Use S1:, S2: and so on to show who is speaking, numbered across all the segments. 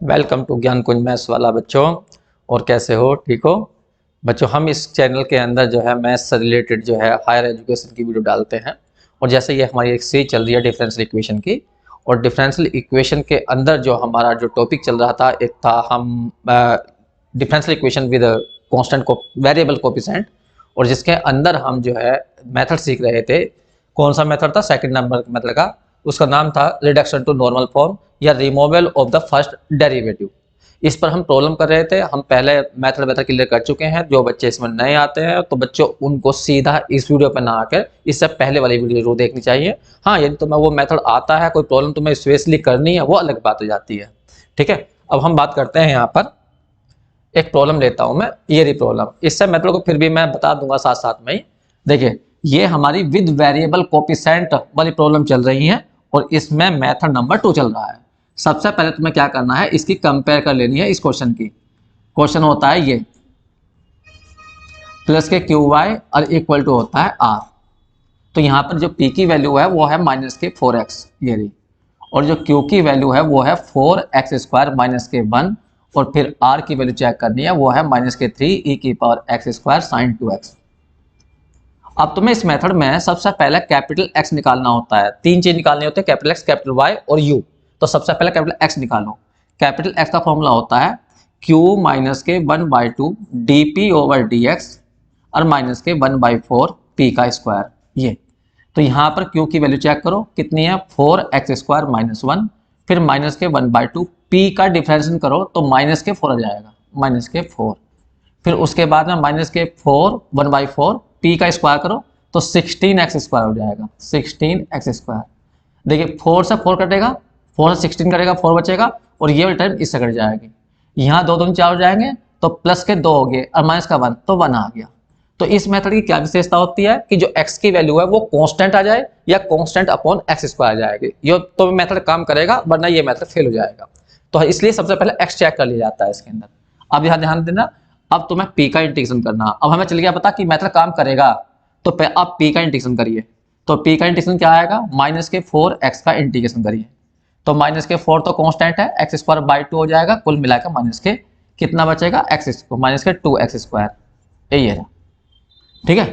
S1: Welcome to ज्ञान कुंज maths वाला बच्चों। और कैसे हो? ठीक हो बच्चों? हम इस चैनल के अंदर जो है मैथ्स से रिलेटेड जो है हायर एजुकेशन की वीडियो डालते हैं। और जैसे ये हमारी एक सीरीज चल रही है डिफरेंशियल इक्वेशन की, और डिफरेंशियल इक्वेशन के अंदर जो हमारा जो टॉपिक चल रहा था, एक था हम डिफरेंशियल इक्वेशन विद कांस्टेंट को वेरिएबल कोफिशिएंट, और जिसके अंदर हम जो है मेथड सीख रहे थे। कौन सा मेथड था? सेकंड नंबर मेथड का। उसका नाम था रिडक्शन टू नॉर्मल फॉर्म या removal of the first derivative. इस पर हम प्रॉब्लम कर रहे थे। हम पहले मेथड क्लियर कर चुके हैं। जो बच्चे इसमें नए आते हैं तो बच्चों उनको सीधा इस वीडियो पर ना आकर इससे पहले वाली वीडियो जरूर देखनी चाहिए। हाँ, यदि तुम्हें वो मेथड आता है, कोई प्रॉब्लम तुम्हें स्पेशली करनी है, वो अलग बात हो जाती है। ठीक है, अब हम बात करते हैं। यहाँ पर एक प्रॉब्लम लेता हूं मैं, ये रही प्रॉब्लम। इससे मेथड को फिर भी मैं बता दूंगा साथ साथ में ही। देखिए, ये हमारी विद वेरिएबल कोफिशिएंट वाली प्रॉब्लम चल रही है, और इसमें मेथड नंबर 2 चल रहा है। सबसे पहले तुम्हें क्या करना है, इसकी कंपेयर कर लेनी है इस क्वेश्चन की। क्वेश्चन होता है ये प्लस के क्यू वाई और इक्वल टू होता है आर। तो यहाँ पर जो पी की वैल्यू है वो है माइनस के 4x, ये रही। और जो क्यू की वैल्यू है वो है 4x² माइनस के 1, और फिर आर की वैल्यू चेक करनी है, वो है माइनस के 3 e की पावर x² sin 2x। अब तुम्हें इस मेथड में सबसे पहले कैपिटल X निकालना होता है। तीन चीज निकालनी होती है, कैपिटल X, कैपिटल Y और U। तो सबसे पहले कैपिटल X निकालो। कैपिटल X का फॉर्मूला होता है Q माइनस के 1/2 dp ओवर dx और माइनस के 1/4 p का स्क्वायर। ये तो यहाँ पर Q की वैल्यू चेक करो कितनी है, 4x² माइनस 1, फिर माइनस के 1/2 p का डिफरेंशिएशन करो तो माइनस के 4 आ जाएगा, माइनस के 4। फिर उसके बाद में माइनस के 4 1/4 p का स्क्वायर करो तो 16x² हो जाएगा, 16x²। देखिए 4 से 4 कटेगा, 4 से 16 कटेगा, 4 बचेगा, और ये वाली टर्म इससे कट जाएगी। यहाँ 2 दूनी 4 हो जाएंगे तो प्लस के 2 हो गए, और माइनस का 1 तो 1 आ गया। तो इस मेथड की क्या विशेषता होती है कि जो x की वैल्यू है वो कांस्टेंट आ जाए या कांस्टेंट अपॉन x² आ जाएगी। ये तो मेथड काम करेगा, वरना ये मेथड फेल हो जाएगा। तो इसलिए सबसे पहले x चेक कर लिया जाता है इसके अंदर। अब यहाँ ध्यान देना, अब तुम्हें p का इंटीग्रेशन करना। अब हमें चल गया पता कि मेथड काम करेगा, तो आप p का इंटीग्रेशन करिए। तो p का इंटीग्रेशन क्या आएगा, माइनस के 4x का इंटीग्रेशन करिए। तो माइनस के 4 तो कांस्टेंट है, x²/2 हो जाएगा, कुल मिलाकर माइनस के कितना बचेगा, x माइनस के 2x²। यही है, ठीक है।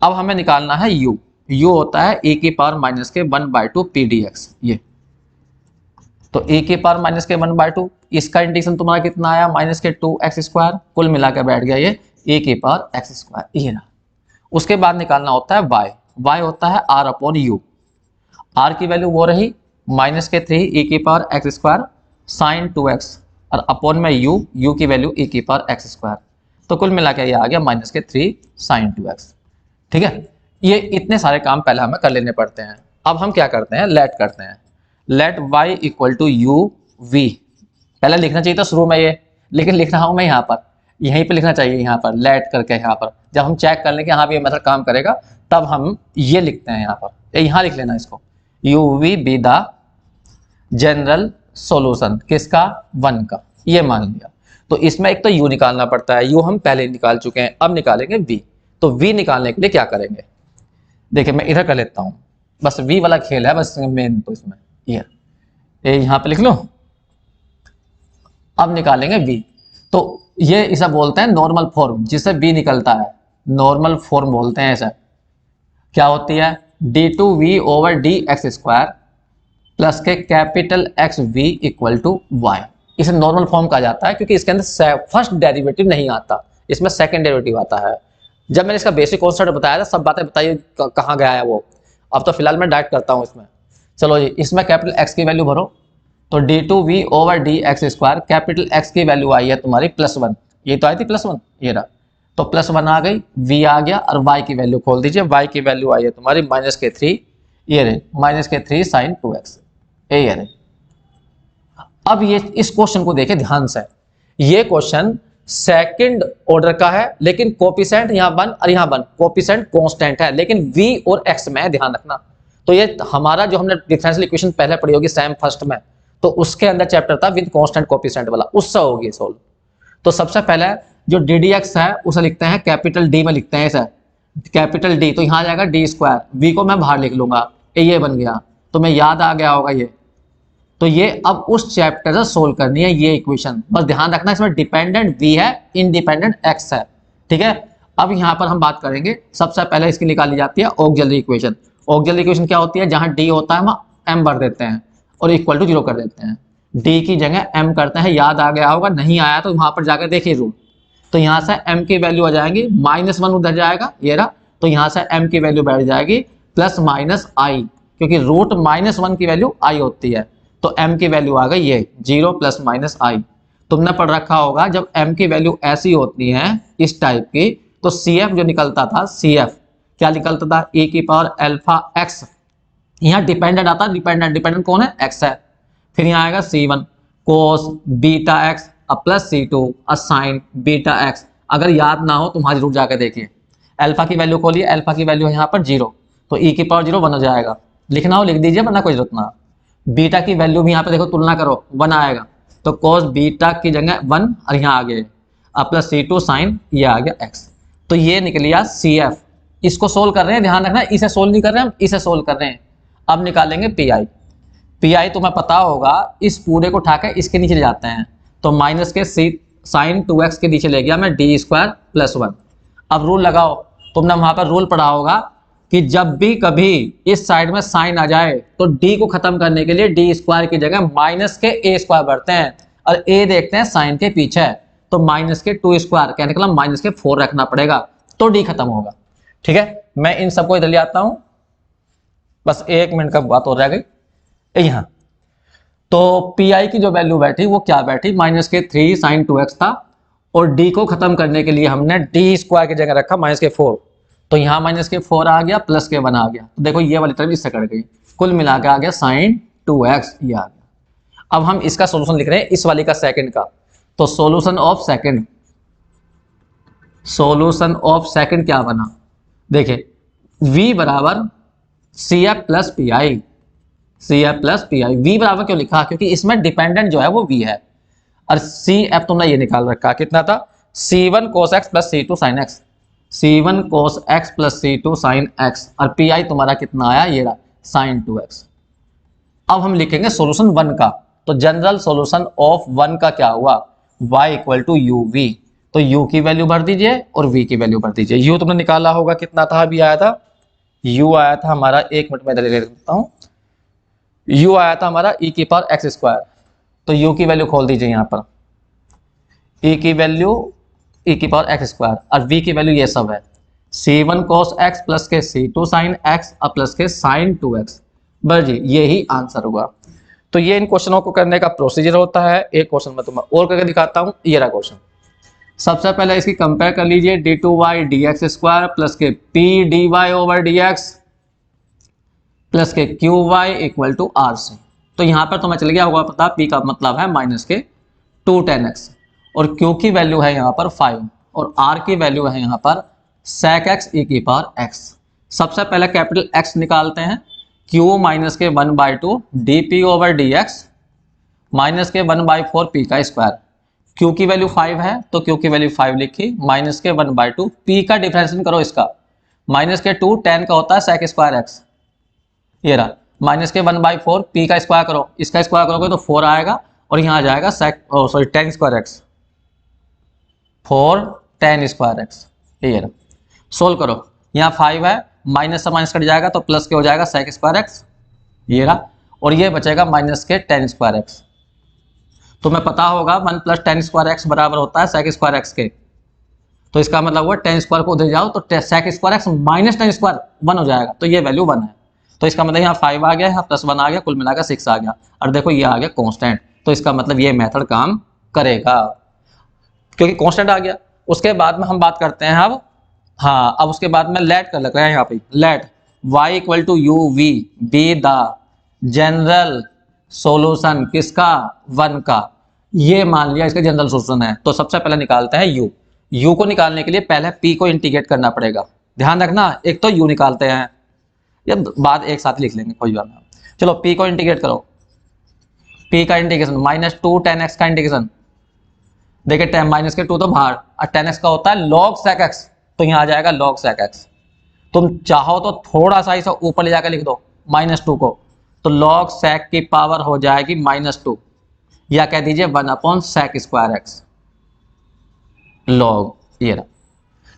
S1: अब हमें निकालना है u। u होता है e की पावर माइनस के 1/2 p dx। ये तो e की पावर माइनस के 1/2, इसका इंटीग्रेशन तुम्हारा कितना आया, माइनस के 2x², कुल मिलाकर बैठ गया ये e की पावर x²। ये ना, उसके बाद निकालना होता है y। y होता है r/u। r की वैल्यू वो रही माइनस के 3 e की पावर x² sin 2x, और अपॉन में u की वैल्यू e की पावर x²। तो कुल मिलाकर ये आ गया माइनस के 3 sin 2x। ठीक है, ये इतने सारे काम पहले हमें कर लेने पड़ते हैं। अब हम क्या करते हैं, लेट करते हैं। Let y equal to u v। पहले लिखना चाहिए था शुरू में ये, लेकिन लिख रहा हूं मैं यहाँ पर, यहीं पे लिखना चाहिए, यहाँ पर लेट करके। यहाँ पर जब हम चेक कर लेंगे हाँ भी ये मेथड काम करेगा, तब हम ये लिखते हैं यहाँ पर, यहाँ लिख लेना इसको, u v B the general solution किसका, 1 का, ये मान लिया। तो इसमें एक तो u निकालना पड़ता है, u हम पहले निकाल चुके हैं, अब निकालेंगे v। तो v निकालने के लिए क्या करेंगे, देखिए मैं इधर कर लेता हूं, बस v वाला खेल है बस मेन। तो इसमें ये यहाँ पे लिख लो। अब निकालेंगे v। तो ये इसे बोलते हैं नॉर्मल फॉर्म, जिसे v निकलता है, नॉर्मल फॉर्म बोलते हैं इसे। क्या होती है, d2v ओवर dx² प्लस के capital XV equal to y। इसे नॉर्मल फॉर्म कहा जाता है क्योंकि इसके अंदर फर्स्ट डेरिवेटिव नहीं आता, इसमें सेकंड डेरिवेटिव आता है। जब मैंने इसका बेसिक कॉन्सेप्ट बताया था, सब बातें बताइए कहाँ गया है वो। अब तो फिलहाल मैं डायरेक्ट करता हूँ इसमें। चलो जी, इसमें कैपिटल X की वैल्यू भरो, तो d2v over dx², capital X की वैल्यू आई है तुम्हारी +1। ये तो आई थी +1, ये रहा, तो +1 आ गई, v आ गया, और y की वैल्यू खोल दीजिए। y की वैल्यू आई है तुम्हारी माइनस के 3, ये रहे माइनस के 3 sin 2x। ये रहे। अब ये इस क्वेश्चन को देखें ध्यान से, ये क्वेश्चन सेकंड ऑर्डर का है, लेकिन कोफिशिएंट यहाँ 1 और यहाँ 1, कोफिशिएंट कांस्टेंट है, लेकिन v और x में ध्यान रखना। तो ये हमारा जो हमने डिफरेंशियल इक्वेशन पहले पढ़ी होगी सेम फर्स्ट में, तो उसके अंदर चैप्टर था विद कांस्टेंट कोफिशिएंट वाला, उससे होगी सोल्व। तो सबसे पहले जो ddx है उसे लिखते हैं कैपिटल D में, लिखते हैं इसे कैपिटल D। तो यहाँ आ जाएगा d², v को मैं बाहर लिख लूंगा, ये बन गया, तुम्हें याद आ गया होगा ये। तो ये अब उस चैप्टर से सोल्व करनी है ये इक्वेशन। बस ध्यान रखना इसमें डिपेंडेंट v है, इंडिपेंडेंट x है, ठीक है। अब यहाँ पर हम बात करेंगे, सबसे पहले इसकी निकाली जाती है ऑक्सिलरी इक्वेशन। ऑक्सिलरी इक्वेशन क्या होती है, जहां d होता है वहां m भर देते हैं और इक्वल टू 0 कर देते हैं। d की जगह m करते हैं, याद आ गया होगा, नहीं आया तो वहां पर जाकर देखिए रूल। तो यहाँ से m की वैल्यू आ जाएगी, -1 उधर जाएगा ये रहा, तो यहाँ से m की वैल्यू बैठ जाएगी प्लस माइनस आई, क्योंकि रूट -1 की वैल्यू i होती है। तो m की वैल्यू आ गई ये 0 प्लस माइनस आई। तुमने पढ़ रखा होगा जब m की वैल्यू ऐसी होती है इस टाइप की, तो CF जो निकलता था, CF क्या निकलता था, e की पावर अल्फा x। यहाँ डिपेंडेंट आता है, डिपेंडेंट कौन है, x है। फिर यहाँ आएगा C1 cos beta x plus C2 sign beta x। अगर याद ना हो तो वहां जरूर जाकर देखिए। अल्फा की वैल्यू खोलिए, अल्फा की वैल्यू है यहाँ पर 0, तो e की पावर 0 1 हो जाएगा। लिखना हो लिख दीजिए, वरना कोई जरूरत ना। बीटा की वैल्यू भी यहाँ पे देखो, तुलना करो, 1 आएगा, तो cos बीटा की जगह 1 और यहाँ आ गए अब प्लस C2 साइन, ये आ गया x। तो ये निकल गया CF। इसको सोल्व कर रहे हैं, ध्यान रखना, इसे सोल्व नहीं कर रहे हैं हम, इसे सोल्व कर रहे हैं। अब निकालेंगे PI तुम्हें पता होगा, इस पूरे को उठाकर इसके नीचे ले जाते हैं, तो माइनस के साइन 2x के नीचे ले गया मैं d² + 1। अब रूल लगाओ, तुमने वहां पर रूल पढ़ा होगा कि जब भी कभी इस साइड में साइन आ जाए तो d को खत्म करने के लिए d² की जगह माइनस के a² बढ़ते हैं, और a देखते हैं साइन के पीछे, तो माइनस के 2² कहने का माइनस के 4 रखना पड़ेगा, तो d खत्म होगा, ठीक है। मैं इन सबको इधर ले आता हूं, बस 1 मिनट का बात हो रह गई यहाँ। तो PI की जो वैल्यू बैठी वो क्या बैठी, माइनस के 3 साइन 2x था, और d को खत्म करने के लिए हमने d² की जगह रखा माइनस के 4, तो यहाँ माइनस के 4 आ गया, प्लस के 1 आ गया, तो देखो ये वाली तरफ इससे कट गई, कुल मिला के आ गया साइन 2x, ये आ गया। अब हम इसका सोल्यूशन लिख रहे हैं, इस वाली का सेकंड का, तो सोल्यूशन ऑफ सेकंड क्या बना, देखिए v बराबर CF प्लस PI। v बराबर क्यों लिखा, क्योंकि इसमें डिपेंडेंट जो है वो v है, और CF तुमने ये निकाल रखा, कितना था, C1 cos x plus C2 sin x, C1 cos x plus C2 sin x, और PI तुम्हारा कितना आया, ये रहा sin 2x। अब हम लिखेंगे सॉल्यूशन 1 का, तो जनरल सॉल्यूशन ऑफ 1 का क्या हुआ, y = uv, तो u की वैल्यू भर दीजिए और v की वैल्यू भर दीजिए। u तुमने निकाला होगा, कितना था, अभी आया था, u आया था हमारा, 1 मिनट में इधर ले लेता हूं, u आया था हमारा e की पावर x², तो u की वैल्यू खोल दीजिए यहाँ पर, e की वैल्यू e की पावर x², और v की वैल्यू ये सब है, C1 cos x प्लस के C2 sin x और प्लस के sin 2x, बस जी यही आंसर हुआ। तो ये इन क्वेश्चनों को करने का प्रोसीजर होता है। एक क्वेश्चन में तुम्हें और करके दिखाता हूँ, ये रहा क्वेश्चन। सबसे पहले इसकी कंपेयर कर लीजिए, d2y dx² प्लस के p dy/dx प्लस के qy = rc। तो यहाँ पर तुम्हें चल गया होगा पता, p का मतलब है माइनस के 2 tan x, और q की वैल्यू है यहाँ पर 5, और r की वैल्यू है यहाँ पर sec x e की पावर x। सबसे पहले कैपिटल x निकालते हैं, q माइनस के 1/2 dp/dx माइनस के 1/4 p का स्क्वायर। q की वैल्यू 5 है, तो q की वैल्यू 5 लिखी, माइनस के 1/2 p का डिफरेंशिएशन करो, इसका माइनस के 2 tan का होता है sec² x, ये रहा, माइनस के 1/4 p का स्क्वायर करो, इसका स्क्वायर करोगे तो 4 आएगा, और यहाँ आ जाएगा tan² x, 4 tan² x, ये रहा। सोल्व करो, यहाँ 5 है, माइनस से माइनस कट जाएगा तो प्लस के हो जाएगा sec² x, ये रहा, और ये बचेगा माइनस के tan² x। तुम्हें पता होगा 1 + tan² x बराबर होता है sec² x के, तो इसका मतलब हुआ tan² को उधर जाओ तो sec² x माइनस tan² 1 हो जाएगा, तो ये वैल्यू 1 है, तो इसका मतलब यहाँ 5 आ गया, यहाँ +1 आ गया, कुल मिलाकर 6 आ गया, और देखो ये आ गया कांस्टेंट, तो इसका मतलब ये मेथड काम करेगा क्योंकि कांस्टेंट आ गया। उसके बाद में हम बात करते हैं अब, हाँ अब उसके बाद में लेट कर लग रहा है यहाँ पे, let y = uv be the general solution किसका, 1 का, ये मान लिया इसका जनरल सॉल्यूशन है। तो सबसे पहले निकालते हैं u को निकालने के लिए पहले p को इंटीग्रेट करना पड़ेगा, ध्यान रखना, एक तो u निकालते हैं, ये बाद एक साथ लिख लेंगे, कोई बात नहीं। चलो p को इंटीग्रेट करो, p का इंटीग्रेशन -2 tan x का इंटीग्रेशन, देखिए माइनस के 2 तो बाहर, और tan x का होता है log sec x, तो यहाँ आ जाएगा log sec x। तुम चाहो तो थोड़ा सा इसे ऊपर ले जाकर लिख दो -2 को, तो log sec की पावर हो जाएगी -2 या कह दीजिए 1/sec² x log ये रहा।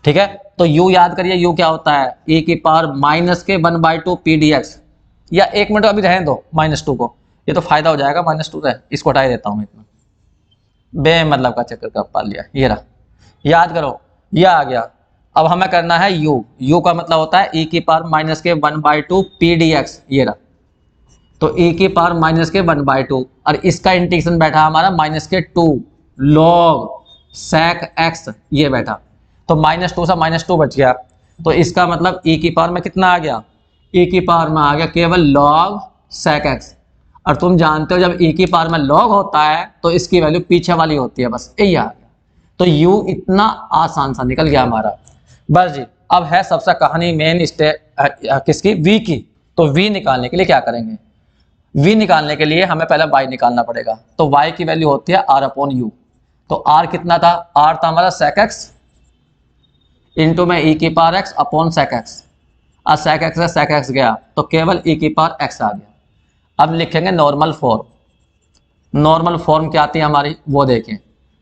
S1: ठीक है, तो u याद करिए, u क्या होता है, e की पावर -1/2 pdx, या 1 मिनट अभी रहने दो -2 को, ये तो फायदा हो जाएगा -2 से, इसको हटा देता हूं, इतना बे मतलब का चक्कर का पा लिया, ये रहा, याद करो, ये आ गया। अब हमें करना है u का मतलब होता है e की पावर -1/2 pdx, ये रहा, तो e की पावर -1/2 और इसका इंटीग्रेशन बैठा हमारा -2 log sec x, ये बैठा, तो -2 से -2 बच गया, तो इसका मतलब e की पावर में कितना आ गया, e की पावर में आ गया केवल log sec x, और तुम जानते हो जब e की पावर में log होता है तो इसकी वैल्यू पीछे वाली होती है, बस यही आ गया, तो u इतना आसान सा निकल गया हमारा। बस जी, अब है सबसे कहानी मेन किसकी, v की, तो v निकालने के लिए क्या करेंगे, v निकालने के लिए हमें पहले y निकालना पड़ेगा, तो y की वैल्यू होती है r/u, तो r कितना था, r था हमारा sec x इंटू में e की power x upon sec x, और sec x से sec x गया तो केवल e की पावर x आ गया। अब लिखेंगे नॉर्मल फॉर्म, नॉर्मल फॉर्म क्या आती है हमारी वो देखें,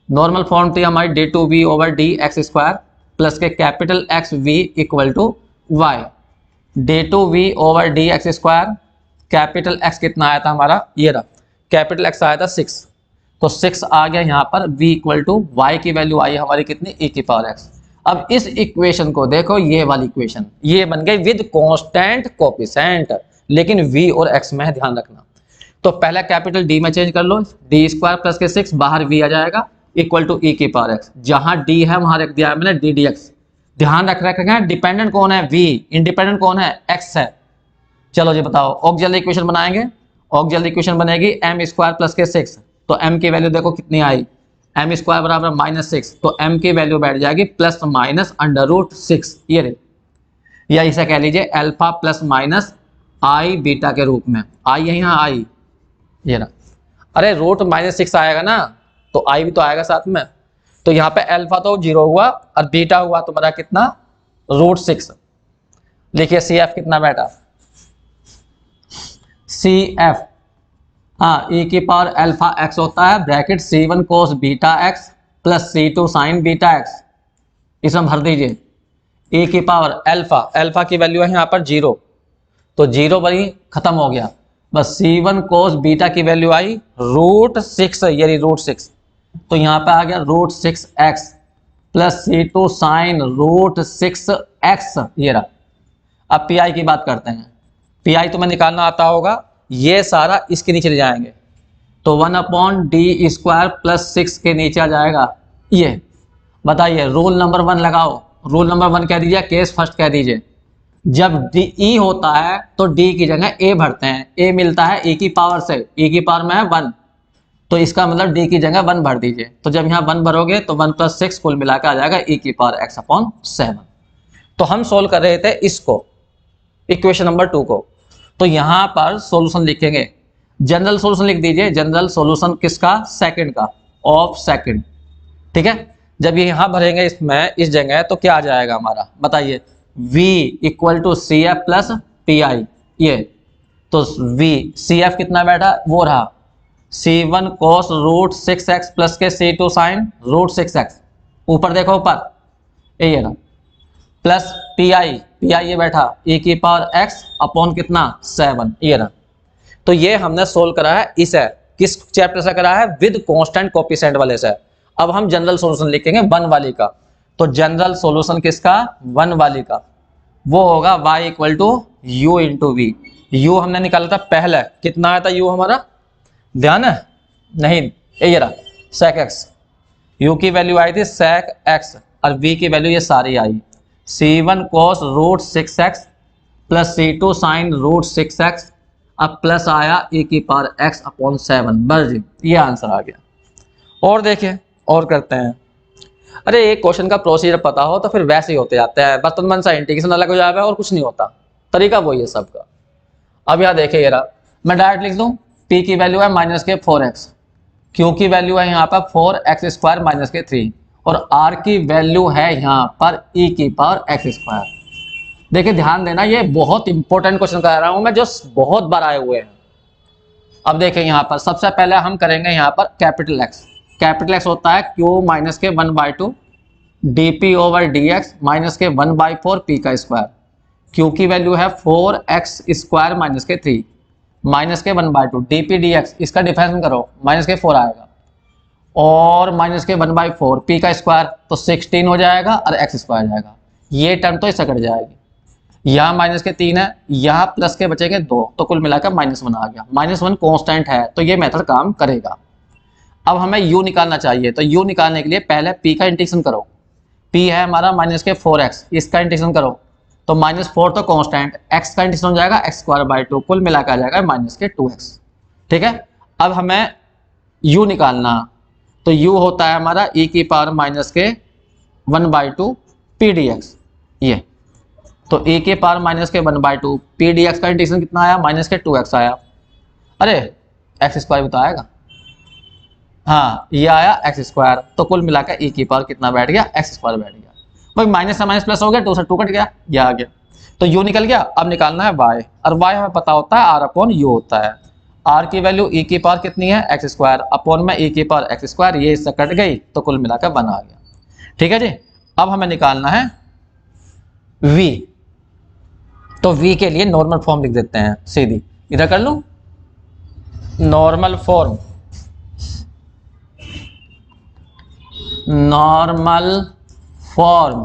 S1: नॉर्मल फॉर्म थी हमारी d2v/dx² प्लस के capital XV equal to y, d2v/dx², capital X कितना आया था हमारा, ये रहा, कैपिटल X आया था 6, तो 6 आ गया यहाँ पर, v इक्वल टू y की वैल्यू आई हमारी कितनी, e की पावर x। अब इस इक्वेशन को देखो, ये वाली इक्वेशन ये बन गई विद कांस्टेंट कोफिशिएंट, लेकिन v और x में ध्यान रखना, तो पहले कैपिटल D में चेंज कर लो, d² प्लस के 6 बाहर v आ जाएगा इक्वल टू e की पावर x, जहां d है वहां रख दिया है मैंने ddx, ध्यान रखेंगे डिपेंडेंट कौन है v, इंडिपेंडेंट कौन है x है। चलो जी बताओ, ऑक्सिलरी इक्वेशन बनाएंगे, ऑक्सिलरी इक्वेशन बनेगी m² प्लस के 6, तो m की वैल्यू देखो कितनी आई, m² बराबर -6, तो m की वैल्यू बैठ जाएगी ±√6, ये रे, या इसे कह लीजिए अल्फा प्लस माइनस आई बीटा के रूप में, आई है यहाँ आई, ये रहा, अरे √-6 आएगा ना, तो आई भी तो आएगा साथ में, तो यहाँ पे अल्फा तो 0 हुआ और बीटा हुआ तुम्हारा कितना, √6, लिखिए CF कितना बैठा, CF, हाँ e की पावर अल्फा x होता है bracket C1 cos beta x plus C2 sign beta x, इसमें भर दीजिए e की पावर अल्फा, अल्फा की वैल्यू है यहाँ पर 0, तो 0 बनी खत्म हो गया, बस C1 कोस बीटा की वैल्यू आई √6, यानी √6, तो यहाँ पे आ गया √6x plus C2 sign √6x, ये रहा। अब पी की बात करते हैं, पी तुम्हें निकालना आता होगा, ये सारा इसके नीचे ले जाएंगे, तो 1/d² प्लस 6 के नीचे आ जाएगा, ये बताइए रूल नंबर 1 लगाओ, रूल नंबर 1 कह दीजिए, केस फर्स्ट कह दीजिए, जब e होता है तो d की जगह a भरते हैं, a मिलता है e की पावर से, e की पावर में है 1, तो इसका मतलब d की जगह 1 भर दीजिए, तो जब यहाँ 1 भरोगे तो 1 + 6 कुल मिलाकर आ जाएगा e की पावर x/7। तो हम सोल्व कर रहे थे इसको, इक्वेशन नंबर 2 को, तो यहाँ पर सॉल्यूशन लिखेंगे, जनरल सॉल्यूशन लिख दीजिए, जनरल सॉल्यूशन किसका, सेकंड का, ऑफ सेकंड, ठीक है। जब ये यहाँ भरेंगे इसमें इस जगह तो क्या आ जाएगा हमारा, बताइए, v equal to CF plus PI, ये तो v CF कितना बैठा वो रहा C1 cos √6x प्लस के C2 साइन √6x, ऊपर देखो ऊपर ये रहा, प्लस PI ये बैठा e की पावर x अपॉन कितना 7, ये रहा। तो ये हमने सोल्व करा है, इसे किस चैप्टर से करा है, विद कांस्टेंट कोफिशिएंट वाले से। अब हम जनरल सॉल्यूशन लिखेंगे 1 वाली का, तो जनरल सॉल्यूशन किसका, 1 वाली का, वो होगा y equal to u into v, u हमने निकाला था पहले, कितना आया था u हमारा, ध्यान है नहीं, ये रहा sec x, u की वैल्यू आई थी sec x और v की वैल्यू ये सारी आई, C1 cos √6x plus C2 sign √6x, अब प्लस आया e की पावर x अपॉन 7, बस जी ये आंसर आ गया। और देखिए और करते हैं, अरे एक क्वेश्चन का प्रोसीजर पता हो तो फिर वैसे ही होते जाते हैं, बर्तन मन सा इंटीग्रेशन अलग हो जाएगा और कुछ नहीं होता, तरीका वही है सबका। अब यहाँ देखिए, ये रहा, मैं डायरेक्ट लिख दूं, p की वैल्यू है -4x, q की वैल्यू है यहाँ पर 4x² - 3 और r की वैल्यू है यहाँ पर e की पावर x²। देखिए ध्यान देना, ये बहुत इंपॉर्टेंट क्वेश्चन करा रहा हूँ मैं, जो बहुत बार आए हुए हैं, अब देखें यहाँ पर सबसे पहले हम करेंगे यहाँ पर कैपिटल एक्स। कैपिटल एक्स होता है क्यू माइनस के 1/2 D P over D x minus के 1/4 पी का स्क्वायर। क्यू की वैल्यू है 4x स्क्वायर माइनस के 3 माइनस के 1/2 डी पी डी एक्स, इसका डिफरेंस करो माइनस के 4 आएगा और माइनस के 1/4 पी का स्क्वायर तो 16 हो जाएगा और एक्स स्क्वायर जाएगा। ये टर्म तो इससे कट जाएगी। यहाँ माइनस के 3 है, यहाँ प्लस के बचेंगे 2, तो कुल मिलाकर -1 आ गया। -1 कांस्टेंट है तो ये मेथड काम करेगा। अब हमें u निकालना चाहिए, तो u निकालने के लिए पहले p का इंटीग्रेशन करो। p है हमारा माइनस के 4x, इसका इंटीग्रेशन करो तो -4 तो कांस्टेंट, x का इंटीग्रेशन हो जाएगा x²/2, कुल मिलाकर आ जाएगा माइनस के 2x। ठीक है, अब हमें u निकालना, तो u होता है हमारा e की पावर माइनस के 1/2 p dx। ये तो e के पावर माइनस के 1/2 p dx का इंटीग्रेशन कितना आया, माइनस के 2x आया। अरे x² भी तो आएगा, हाँ ये आया x², तो कुल मिलाकर e की पावर कितना बैठ गया, x² बैठ गया। भाई माइनस से माइनस प्लस हो गया, 2 से 2 कट गया, ये आ गया। तो u निकल गया। अब निकालना है y, और y हमें पता होता है r/u होता है। r की वैल्यू e की पावर कितनी है, x² अपॉन में e की पावर x², ये इससे कट गई तो कुल मिलाकर 1 आ गया। ठीक है जी। अब हमें निकालना है v, तो v के लिए नॉर्मल फॉर्म लिख देते हैं सीधी, इधर कर लूं नॉर्मल फॉर्म। नॉर्मल फॉर्म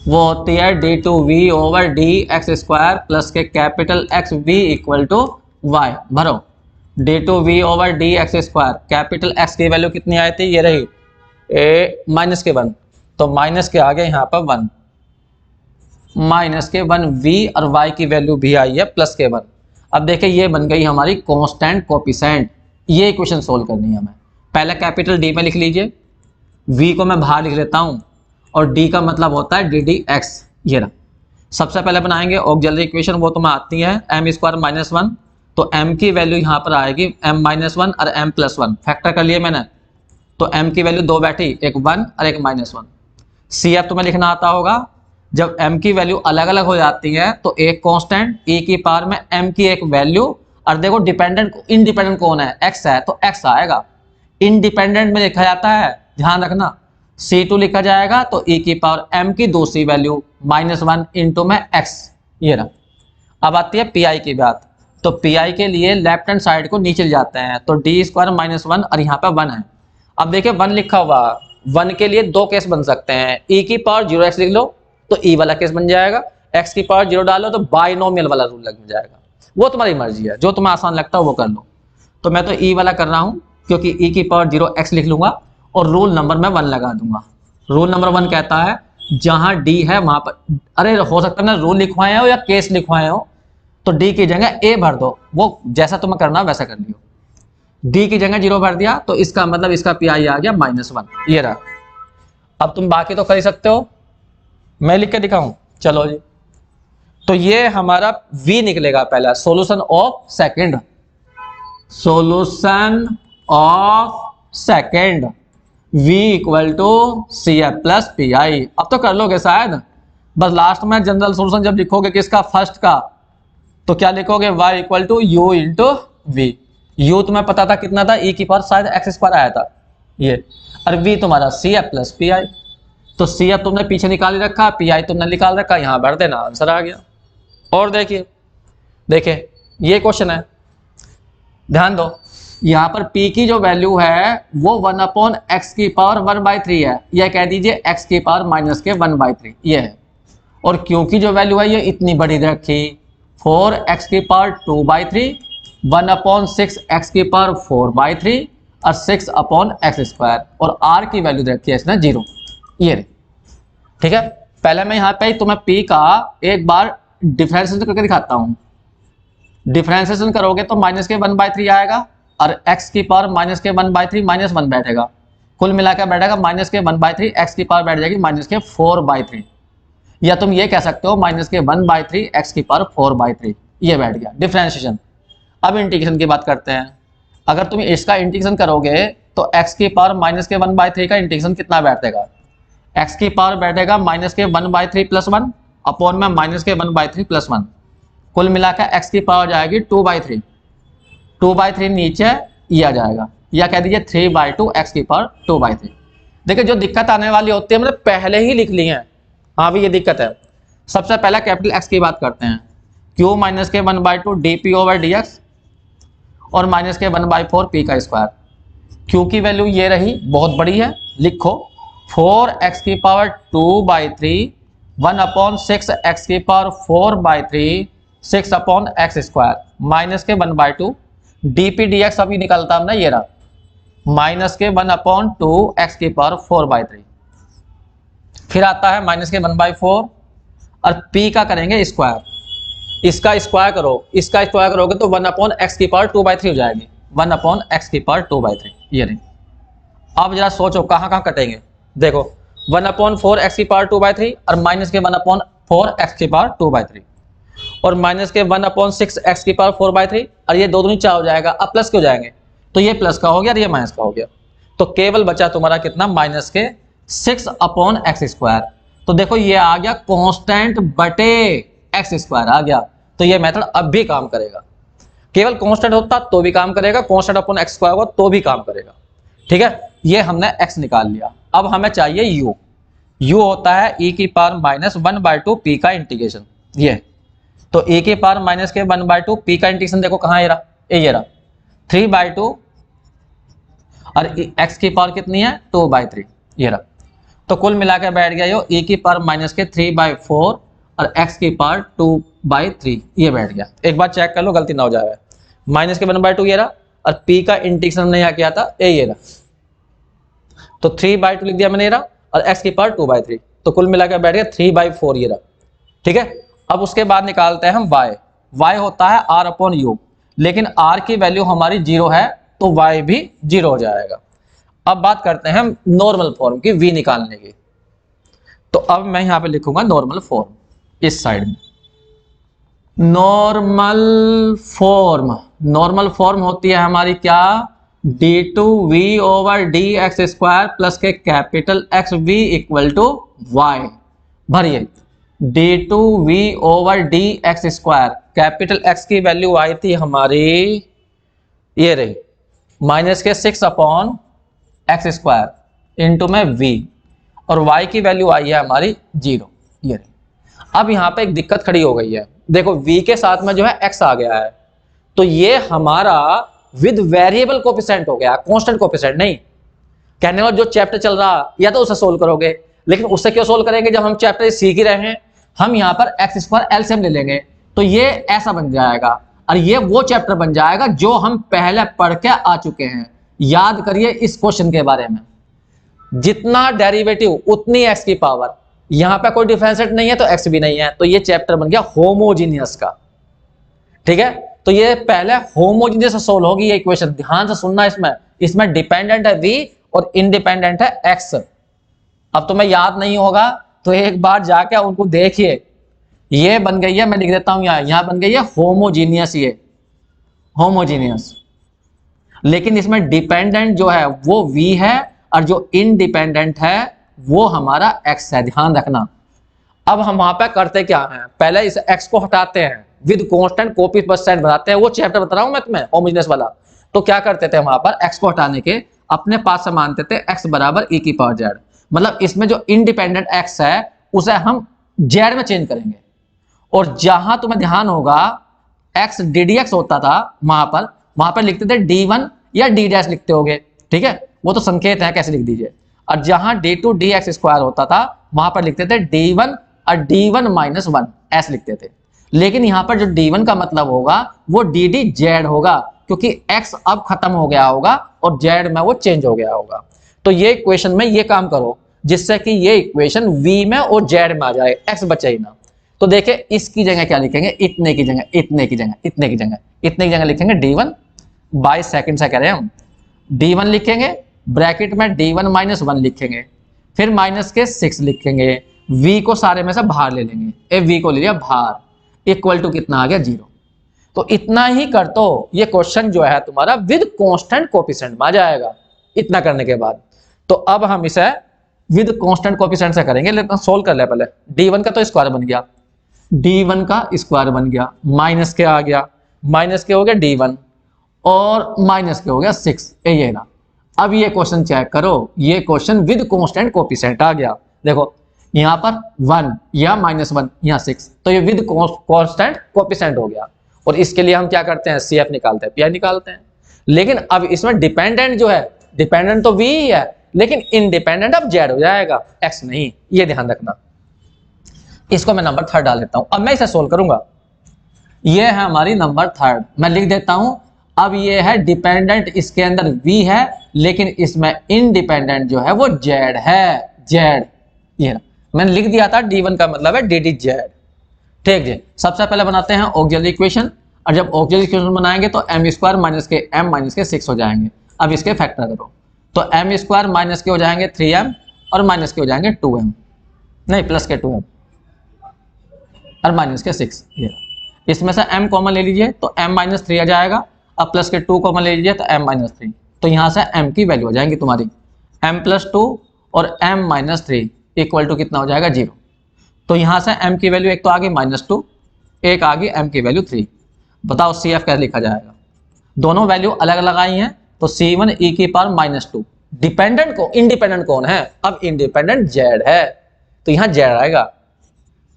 S1: वो होती है d2v over D X square plus के capital X v equal to y। भरो d2v over D X square, capital x की वैल्यू कितनी आई थी, ये रही -1, तो माइनस के आगे यहाँ पर 1, -1 v और y की वैल्यू भी आई है +1। अब देखिए ये बन गई हमारी कांस्टेंट कोएफिशिएंट। ये इक्वेशन सोल्व करनी है हमें। पहले कैपिटल D में लिख लीजिए, v को मैं बाहर लिख लेता हूँ और d का मतलब होता है ddx। ये रहा। सबसे पहले बनाएंगे ऑक्सिलरी इक्वेशन, वो तुम्हें आती है m² -1, तो m की वैल्यू यहाँ पर आएगी m-1 और m+1, फैक्टर कर लिए मैंने, तो m की वैल्यू 2 बैठी, एक 1 और एक -1। CF तुम्हें लिखना आता होगा, जब m की वैल्यू अलग अलग हो जाती है तो एक कांस्टेंट e की पावर में m की एक वैल्यू, और देखो डिपेंडेंट इंडिपेंडेंट कौन है, x है तो x आएगा। इंडिपेंडेंट में लिखा जाता है, ध्यान रखना, C2 लिखा जाएगा तो e की पावर m की दूसरी वैल्यू -1 इंटू में x। ये रहा। अब आती है pi की बात, तो pi के लिए लेफ्ट हैंड साइड को नीचे ले जाते हैं, तो d² -1 और यहाँ पे 1 है। अब देखिए 1 लिखा हुआ, 1 के लिए 2 केस बन सकते हैं, e की पावर 0x लिख लो तो e वाला केस बन जाएगा, x की पावर 0 डालो तो बाइनोमियल वाला रूल लग जाएगा। वो तुम्हारी मर्जी है, जो तुम्हें आसान लगता है वो कर लो। तो मैं तो e वाला कर रहा हूँ क्योंकि e की पावर 0x लिख लूंगा और रूल नंबर में 1 लगा दूंगा। रूल नंबर 1 कहता है जहां d है वहां पर, अरे हो सकता है ना रूल लिखवाए हो या केस लिखवाए हो, तो d की जगह a भर दो, वो जैसा तुम्हें करना वैसा कर लियो। d की जगह 0 भर दिया तो इसका मतलब इसका pi आ गया -1। ये रहा। अब तुम बाकी तो कर ही सकते हो, मैं लिख के दिखाऊं, चलो जी। तो ये हमारा v निकलेगा पहला, solution of second, solution of second v equal to CF plus PI। अब तो कर लोगे शायद, बस लास्ट में जनरल सॉल्यूशन जब लिखोगे किसका, फर्स्ट का, तो क्या लिखोगे, y equal to u into v। u तुम्हें पता था कितना था, e की पावर शायद x² आया था ये, और v तुम्हारा CF प्लस PI। तो CF तुमने पीछे निकाल रखा, PI तुमने निकाल रखा, यहाँ भर देना, आंसर आ गया। और देखिए ये क्वेश्चन है, ध्यान दो, यहाँ पर p की जो वैल्यू है वो 1/x की पावर 1/3 है, या कह दीजिए x की पावर -1/3 ये है। और q की जो वैल्यू है ये इतनी बड़ी रखी, 4x की पावर 2/3, 1/6x की पावर 4/3 और 6/x², और r की वैल्यू रखी है इसने 0। ये रे, ठीक है। पहले मैं यहाँ पे तुम्हें p का एक बार डिफरेंशिएशन करके दिखाता हूँ। डिफरेंशिएशन करोगे तो -1/3 आएगा और x की पावर -1/3 -1 बैठेगा, कुल मिलाकर बैठेगा -1/3, x की पावर बैठ जाएगी -4/3, या तुम ये कह सकते हो -1/3 x की पावर 4/3, ये बैठ गया डिफरेंशिएशन। अब इंटीग्रेशन की बात करते हैं। अगर तुम इसका इंटीग्रेशन करोगे तो x की पावर -1/3 का इंटीग्रेशन कितना बैठेगा, x की पावर बैठेगा -1/3 + 1 अपॉन में -1/3 + 1, कुल मिलाकर x की पावर जाएगी 2/3। 2/3 नीचे ये आ जाएगा, या कह दीजिए 3/2 x की पावर 2/3। देखिए जो दिक्कत आने वाली होती है हमने पहले ही लिख ली है। हाँ भी ये दिक्कत है। सबसे पहले कैपिटल एक्स की बात करते हैं, क्यू माइनस के 1/2 dp ओवर dx और माइनस के 1/4 p का स्क्वायर। क्यू की वैल्यू ये रही, बहुत बड़ी है, लिखो 4x की पावर 2/3 1/6 की पावर 4/3 6/x स्क्वायर माइनस के 1/2 dp dx अभी निकलता हमने ये रहा माइनस के 1/2 x की पावर 4/3, फिर आता है माइनस के 1/4 और p का करेंगे स्क्वायर, इसका स्क्वायर करो, इसका स्क्वायर करोगे तो 1/x की पावर 2/3 हो जाएगी, 1/x की पावर 2/3 ये नहीं। अब जरा सोचो कहाँ कहाँ कटेंगे, देखो 1/4 x की पावर 2/3 और माइनस के 1/4 x की पावर 2/3 और माइनस के 1/6 x की पावर 4/3 और ये दो दूनी 4 हो जाएगा, अब प्लस के हो जाएंगे, तो ये प्लस का हो गया और ये माइनस का हो गया, तो केवल बचा तुम्हारा कितना माइनस के 6/x स्क्वायर। तो देखो ये आ गया कांस्टेंट बटे x स्क्वायर आ गया, तो ये मेथड अब भी काम करेगा। केवल कांस्टेंट होता तो भी काम करेगा, कांस्टेंट अपॉन x स्क्वायर होगा तो भी काम करेगा। ठीक है, ये हमने x निकाल लिया। अब हमें चाहिए u। u होता है e की पावर माइनस 1/2 p का इंटीग्रेशन, ये तो e की पावर माइनस के 1/2 p का इंटीग्रेशन देखो कहाँ ये रहा, ये रहा 3/2 और x की पावर कितनी है 2/3 ये रहा, तो कुल मिला के बैठ गया यो e की पावर माइनस के 3/4 और x की पावर 2/3 ये बैठ गया। एक बार चेक कर लो गलती ना हो जाए, माइनस के 1/2 ये रहा और p का इंटीग्रेशन हमने यहाँ किया था ये रहा, तो 3/2 लिख दिया मैंने ये रहा और x की पावर 2/3, तो कुल मिला के बैठ गया 3/4 ये रहा। ठीक है, अब उसके बाद निकालते हैं हम y होता है r/u, लेकिन r की वैल्यू हमारी 0 है तो y भी 0 हो जाएगा। अब बात करते हैं हम नॉर्मल फॉर्म की v निकालने की, तो अब मैं यहां पे लिखूंगा नॉर्मल फॉर्म इस साइड में। नॉर्मल फॉर्म होती है हमारी क्या, d2v over dx square plus के capital xv equal to y। भरिए d2v over dx square, capital x की वैल्यू आई थी हमारी ये रही minus K 6/x square into में v और y की वैल्यू आई है हमारी 0 ये रही। अब यहाँ पे एक दिक्कत खड़ी हो गई है, देखो v के साथ में जो है x आ गया है, तो ये हमारा विद वेरिएबल कोफिशिएंट हो गया, कांस्टेंट कोफिशिएंट नहीं। कहने वाला जो चैप्टर चल रहा या तो उसे सोल्व करोगे, लेकिन उससे क्यों सोल्व करेंगे जब हम चैप्टर सीख ही रहे हैं। हम यहाँ पर x स्क्वायर एलसीएम ले लेंगे तो ये ऐसा बन जाएगा और ये वो चैप्टर बन जाएगा जो हम पहले पढ़ के आ चुके हैं। याद करिए इस क्वेश्चन के बारे में, जितना डेरिवेटिव उतनी x की पावर, यहाँ पे कोई डिफरेंशिएट नहीं है तो x भी नहीं है, तो ये चैप्टर बन गया होमोजीनियस का। ठीक है, तो ये पहले होमोजीनियस सोल्व होगी ये इक्वेशन, ध्यान से सुनना। इसमें डिपेंडेंट है v और इंडिपेंडेंट है x। अब तुम्हें याद नहीं होगा तो एक बार जाके उनको देखिए, ये बन गई है, मैं लिख देता हूं यहां बन गई है होमोजीनियस, ये होमोजीनियस, लेकिन इसमें डिपेंडेंट जो है वो v है और जो इंडिपेंडेंट है वो हमारा x है, ध्यान रखना। अब हम वहां पे करते क्या हैं, पहले इस x को हटाते हैं, विद कांस्टेंट कोफिशिएंट बनाते हैं, वो चैप्टर बता रहा हूं मैं तुम्हें होमोजीनियस वाला। तो क्या करते थे वहां पर x को हटाने के अपने पास से मानते थे x बराबर e की पावर z, मतलब इसमें जो इंडिपेंडेंट x है उसे हम z में चेंज करेंगे, और जहां तुम्हें ध्यान होगा x ddx होता था वहां पर लिखते थे d1 या d डैश लिखते होगे, ठीक है, वो तो संकेत है कैसे लिख दीजिए। और जहां d2 dx स्क्वायर होता था वहां पर लिखते थे d1 और d1 माइनस 1 ऐसे लिखते थे, लेकिन यहां पर जो d1 का मतलब होगा वो ddz होगा, क्योंकि x अब खत्म हो गया होगा और z में वो चेंज हो गया होगा। तो ये इक्वेशन में ये काम करो जिससे कि ये इक्वेशन v में और z में आ जाए, x बचे ही ना। तो देखिए इसकी जगह क्या लिखेंगे, इतने की जगह इतने की जगह इतने की जगह इतने की जगह लिखेंगे d1 22 सेकंड से कह रहे हैं हम, d1 लिखेंगे ब्रैकेट में d1 माइनस 1 लिखेंगे, फिर माइनस के 6 लिखेंगे, v को सारे में से बाहर ले लेंगे, ए v को ले लिया बाहर, इक्वल टू कितना आ गया 0। तो इतना ही कर दो, ये क्वेश्चन जो है तुम्हारा विद कांस्टेंट कोफिशिएंट में आ जाएगा। इतना करने के बाद तो अब हम इसे विद कांस्टेंट कोफिशिएंट से करेंगे, लेकिन सोल्व कर ले पहले। d1 का तो स्क्वायर बन गया, d1 का स्क्वायर बन गया, माइनस के आ गया, माइनस के हो गया d1 और माइनस के हो गया 6, ये ना। अब ये क्वेश्चन चेक करो, ये क्वेश्चन विद कांस्टेंट कोफिशिएंट आ गया। देखो यहाँ पर 1 या -1, यहाँ 6, तो ये विद कांस्टेंट कोफिशिएंट हो गया। और इसके लिए हम क्या करते हैं, CF निकालते हैं, PI निकालते हैं। लेकिन अब इसमें डिपेंडेंट जो है, डिपेंडेंट तो V ही है, लेकिन इंडिपेंडेंट अब Z हो जाएगा, X नहीं, ये ध्यान रखना। इसको मैं नंबर 3 डाल देता हूं। अब मैं इसे सोल्व करूंगा। ये है हमारी नंबर 3, मैं लिख देता हूं। अब ये है डिपेंडेंट, इसके अंदर V है, लेकिन इसमें इंडिपेंडेंट जो है वो Z है, Z। ये मैंने लिख दिया था, D1 का मतलब है DDZ। ठीक जी। सबसे पहले बनाते हैं ऑक्सिलरी इक्वेशन, और जब ऑक्सिलरी इक्वेशन बनाएंगे तो m² माइनस के m माइनस के 6 हो जाएंगे। अब इसके फैक्टर करो, तो m² माइनस के हो जाएंगे 3m, और माइनस के हो जाएंगे 2m, नहीं प्लस के 2m, और माइनस के 6। ये इसमें से m कॉमन ले लीजिए तो m-3 आ जाएगा। अब प्लस के 2 कॉमन ले लीजिए तो m-3, तो यहाँ से m की वैल्यू हो जाएंगी तुम्हारी m+2 और m-3 इक्वल टू कितना हो जाएगा, 0। तो यहाँ से m की वैल्यू एक तो आ गई -2, एक आ गई m की वैल्यू 3। बताओ CF कैसे लिखा जाएगा। दोनों वैल्यू अलग अलग आई हैं, तो C1 e की पावर -2। डिपेंडेंट को, इंडिपेंडेंट कौन है, अब इंडिपेंडेंट Z है, तो यहाँ Z आएगा,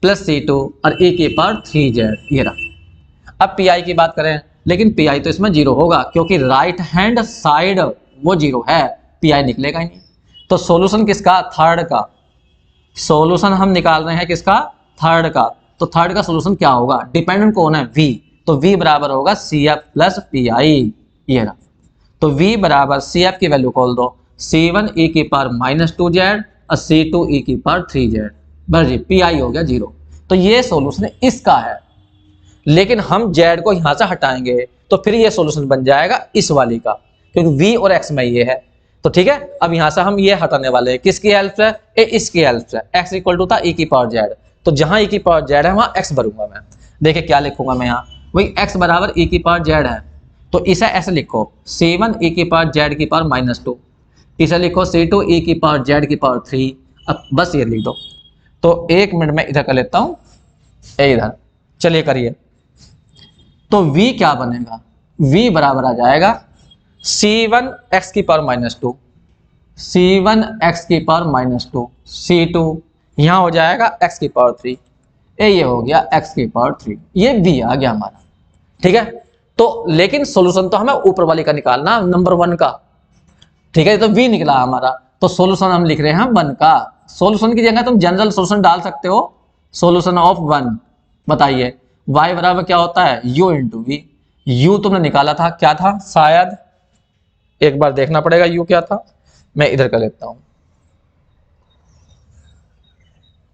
S1: प्लस C2 और e की पावर 3Z, ये रहा। अब PI की बात करें, लेकिन PI तो इसमें 0 होगा, क्योंकि राइट हैंड साइड वो 0 है, PI निकलेगा ही नहीं। तो सॉल्यूशन किसका, थर्ड का। सॉल्यूशन हम निकाल रहे हैं किसका, थर्ड का। तो थर्ड का सॉल्यूशन क्या होगा, डिपेंडेंट कौन है, V, तो V बराबर होगा CF प्लस PI, ये रहा। तो V बराबर CF की वैल्यू खोल दो, C1 e की पावर -2Z और C2 e की पावर 3Z, बस जी, PI हो गया 0। तो ये सॉल्यूशन इसका है। लेकिन हम Z को यहां से हटाएंगे तो फिर ये सॉल्यूशन बन जाएगा इस वाली का, क्योंकि V और X में ये है। तो ठीक है, अब यहां से हम ये हटाने वाले हैं, किसकी हेल्प से, इसकी हेल्प से। X इक्वल टू था e की पावर Z, तो जहां e की पावर Z है वहां X भरूंगा मैं। देखिए क्या लिखूंगा मैं यहाँ, वही X बराबर e की पावर Z है, तो इसे ऐसे लिखो, C1 e की पावर Z की पावर -2, इसे लिखो C2 e की पावर Z की पावर 3। अब बस ये लिख दो। तो 1 मिनट में इधर कर लेता हूं, इधर चलिए करिए। तो V क्या बनेगा, V बराबर आ जाएगा C1 x की पावर -2, C1 x की पावर -2, C2 यहां हो जाएगा x की पावर 3, ये हो गया x की पावर 3, ये V आ गया हमारा। ठीक है, तो लेकिन सॉल्यूशन तो हमें ऊपर वाले का निकालना, नंबर 1 का। ठीक है, तो V निकला हमारा, तो सॉल्यूशन हम लिख रहे हैं 1 का। सॉल्यूशन की जगह तुम जनरल सॉल्यूशन डाल सकते हो, सॉल्यूशन ऑफ 1। बताइए y बराबर क्या होता है, u इंटू वी। u तुमने निकाला था, क्या था, शायद एक बार देखना पड़ेगा u क्या था, मैं इधर कर लेता हूं।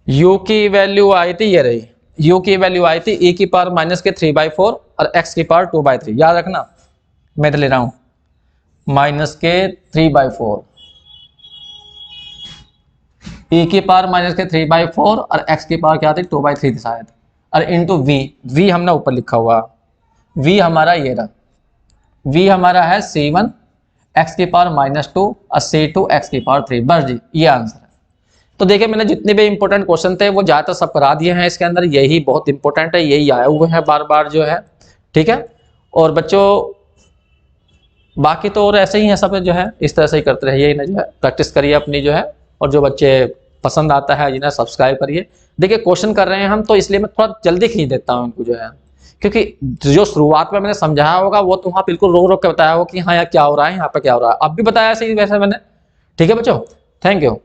S1: u की वैल्यू आई थी, ये रही, u की वैल्यू आई थी e की पावर -3/4 और x की पावर 2/3। याद रखना, मैं इधर ले रहा हूं -3/4, e की पावर -3/4 और x की पावर क्या थी, 2/3 थी शायद, और इंटू v हमने ऊपर लिखा हुआ, v हमारा ये रहा, v हमारा है C1 x की पावर -2 और C2 x की पावर 3, बस जी, ये आंसर है। तो देखिए मैंने जितने भी इंपॉर्टेंट क्वेश्चन थे वो ज्यादातर सब करा दिए हैं इसके अंदर, यही बहुत इंपॉर्टेंट है, यही आए हुए हैं बार बार जो है। ठीक है, और बच्चों बाकी तो और ऐसे ही है सब जो है, इस तरह से ही करते रहिए, जो है प्रैक्टिस करिए अपनी जो है, और जो बच्चे पसंद आता है जिन्हें सब्सक्राइब करिए। देखिए क्वेश्चन कर रहे हैं हम, तो इसलिए मैं थोड़ा जल्दी खींच देता हूँ इनको जो है, क्योंकि जो शुरुआत में मैंने समझाया होगा वो तो वहाँ बिल्कुल रोक रोक के बताया होगा कि हाँ यार क्या हो रहा है, यहाँ पे क्या हो रहा है, अब भी बताया सही वैसे मैंने। ठीक है बच्चों, थैंक यू।